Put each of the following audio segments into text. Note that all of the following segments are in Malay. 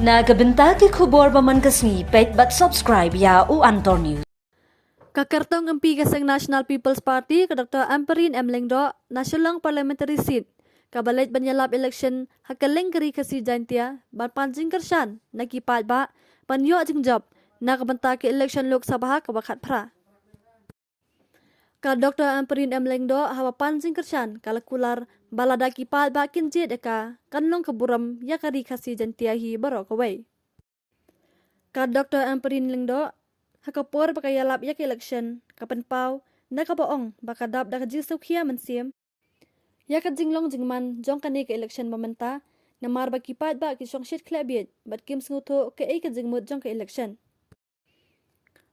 Nagabenta ki khubor baman kasni pet but subscribe ya u Antor News. Kakartong MP kasang National People's Party ka Dr. Amperin M. Lengdo National Parliamentary Seat kabalit banyalap election hakaling kari kasi jantia ban panjing kersan nakipat ba panyo ajing job nakabenta ki election Lok Sabha kabakat pra. Ka Dr. Amperin M. Lengdo hawa panjing kersan kalakular balada kipat ba kinjit eka kanlong keburam ya kari kasi jantia hi barok away. Ka Dr. Amperin Lengdo hakapor bakayalap yak election kapan pau nakabaong bakadap dakajisuk hiya mansiam yak jinglong jingman jong kani ke election mamenta namar bakipat ba ki songshit klabit bat kim snguto ke ka jingmut jong ke election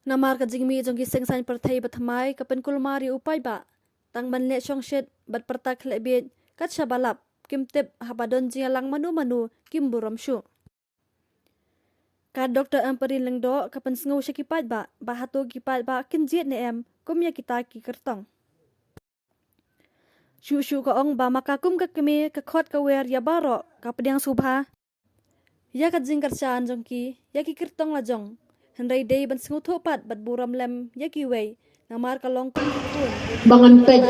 namar ka jingmi jong ki sengsan parthai bathamai kapan kulmari upai ba tang manle songshit bat parta klabit kat shabalap kim tip habadon jingalang manu kim buram shu. Ka Dr. Amperin Lengdo kapan sengaw siya kipat ba bahato kipat ba kinjit ni em kumya kita ki kertong. Shu ka ong ba makakum ka kami kakot ka wer ya baro kapadang subha. Ya ka jing karsaan jong ki ya ki kertong la jong. Hendai day ban sengaw thopat bat buram lem ya ki way namar kalong kun kun. Bangan pej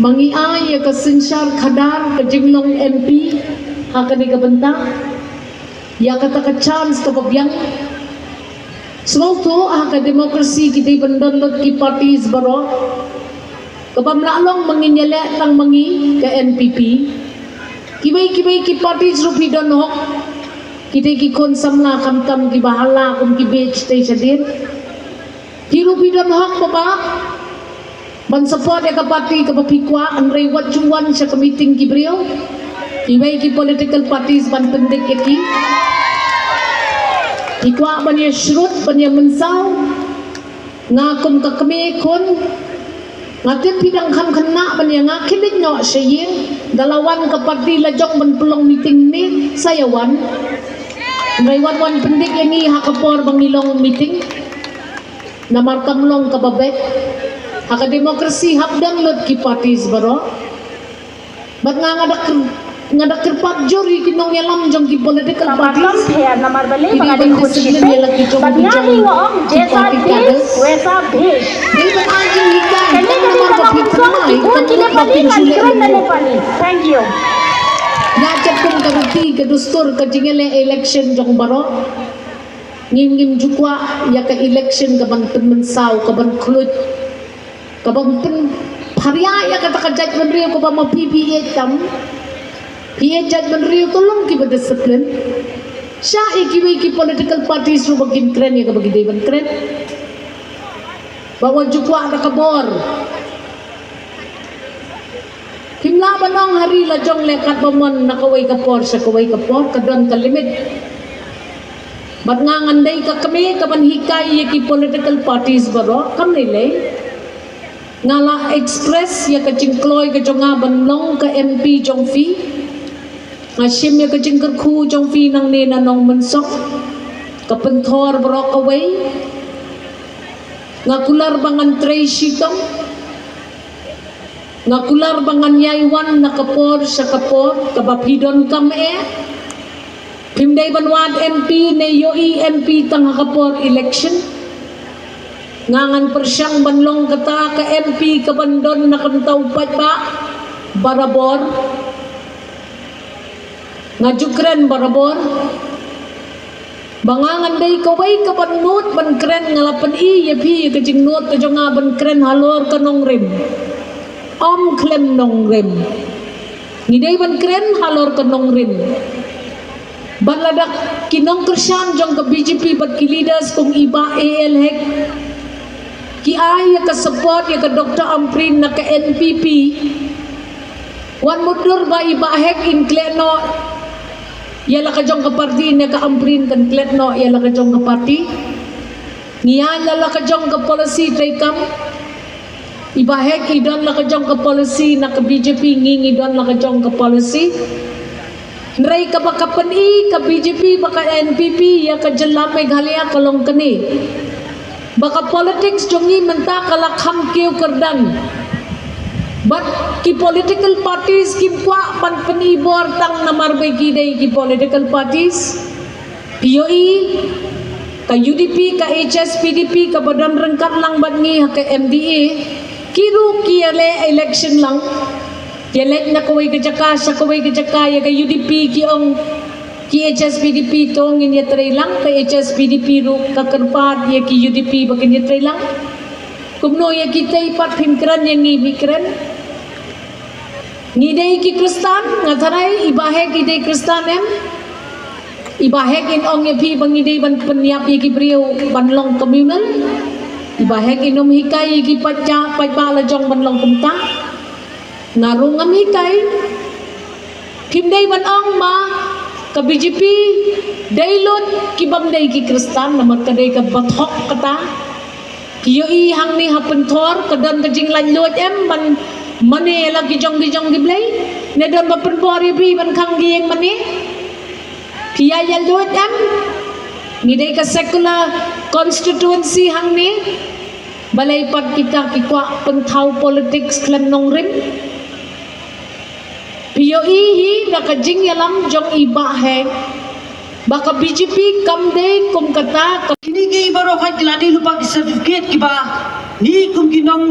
mangiay ya ka sinsyar khadar ka jinglong MP hakani ka bentang ya kata ka chance ka pabyang small to ka demokrasi kita bandon ki parties baro kapamlalong manginyala tang mangi ka NPP kibay ki parties rupi don hok kita ki konsamla kam ki bahala kum ki beach tay sadir ki rupi don hok papa ban support ya ka party ka papikwa ang rewat juwan sa meeting ki brio kibay ki political parties ban pendik ki ikwa banya shrut banya mensaw ngakum ka kami kon ngatim pidang kham khana banya ngakilit no sayin dalawan ka parti lajong ban pelong meeting ni sayawan ngaiwan wan pendik yangi hakapor bangilong meeting namar kamlong ka babek haka demokrasi habdang lot ki parties baro bat ngadak kerpat juri kinong yalam jong ki political parties number बले बगाड़ी खुद बदनामी वो जैसा देश वैसा भेष कने कने का मुसों की कौन चिले पाली कालिकरन नले पाली thank you ngajak pun kabukti ke dustur ke jingele election jong baro ngim jukwa ya ke election ke ban mensaw ke ban klut ke ban pen pharia ya kata kajat menrio ke ban PPA tam PPA jat menrio tolong ki berdisiplin Syah iki political parties ru bagin keren ya bagi dewan keren bawa jukwa ada kabor himla banong hari lajong lekat bamon nakaway kapor sa kaway kapor kadon ka limit bat nga nganday ka kami kaman hikay ki political parties baro kam nilay ngala express ya ka jingkloy ka jonga banong ka MP jong fi ngasim ya kajing kerku jong fi nang nena nong mensok kapentor brok away ngakular bangan tray sitong ngakular bangan yaiwan nakapor sa kapor kabapidon kame pimday banwad MP ne yoi MP tang kapor election ngangan persyang banlong kata ka MP kabandon nakantaw pa barabor ngajukren barabor bangangan day kaway kapan note ban kren ngalapan iya pi kajing note kajong nga ban kren halor kanong rim klem nong rim ngiday ban kren halor kanong rim banladak kinong kersyam jong ka BJP bat ki leaders kung iba AL hek ki ay ka support ya ka Dr. Amperin na ka NPP wan mudur ba iba hek in kleno yala ka jong ka party na ka Amperin kan kletno yala ka jong ka party ngiyala la ka jong ka policy tray kam ibahek idon la ka jong ka policy na ka BJP ngingi don la ka jong ka policy nray ka baka pani ka BJP baka NPP ya ka jalame ghalia kalong kani baka politics jongi menta kala kham kiu kardang But ki political parties ki kwa pan penibor tang namar bagi day ki political parties. POE, ka UDP, ka HSPDP, ka Badan Rengkat lang bat ni ka MDA, kiru kiale election lang. Kielek na kaway kajaka, sa kaway kajaka, ya ka UDP ki ong ki HSPDP tong inya tray lang, ka HSPDP ru ka kerpat ya ki UDP bakin ya tray lang. Kumno ya kita ipat pinkran yang ni pikran. Ngidei ki Kristan ngatarai ibahe ki dei Kristan em. Ibahe in ong ya pi bangidei ban peniap ya ki brio banlong communal. Ibahe inom hikai ki paca paipa la jong banlong kumta. Narungam hikai. Kimdei ban ong ma ka BJP dailot ki bamdei ki Kristan namar kadei ka bathok kata. Kioi hang ni hapentor kedan kejing lanjut em man mane lagi jong giblay ne don bapenbor bi ban khang gieng mane pia ya lut em ngidei ka secular constituency hang ni balai pat kita ki kwa penthau politics klem nong rim POE hi na kejing yalam jong iba he baka BJP kamde kum kata Kini gay baro kay kilani lupa certificate kiba ni kum kinong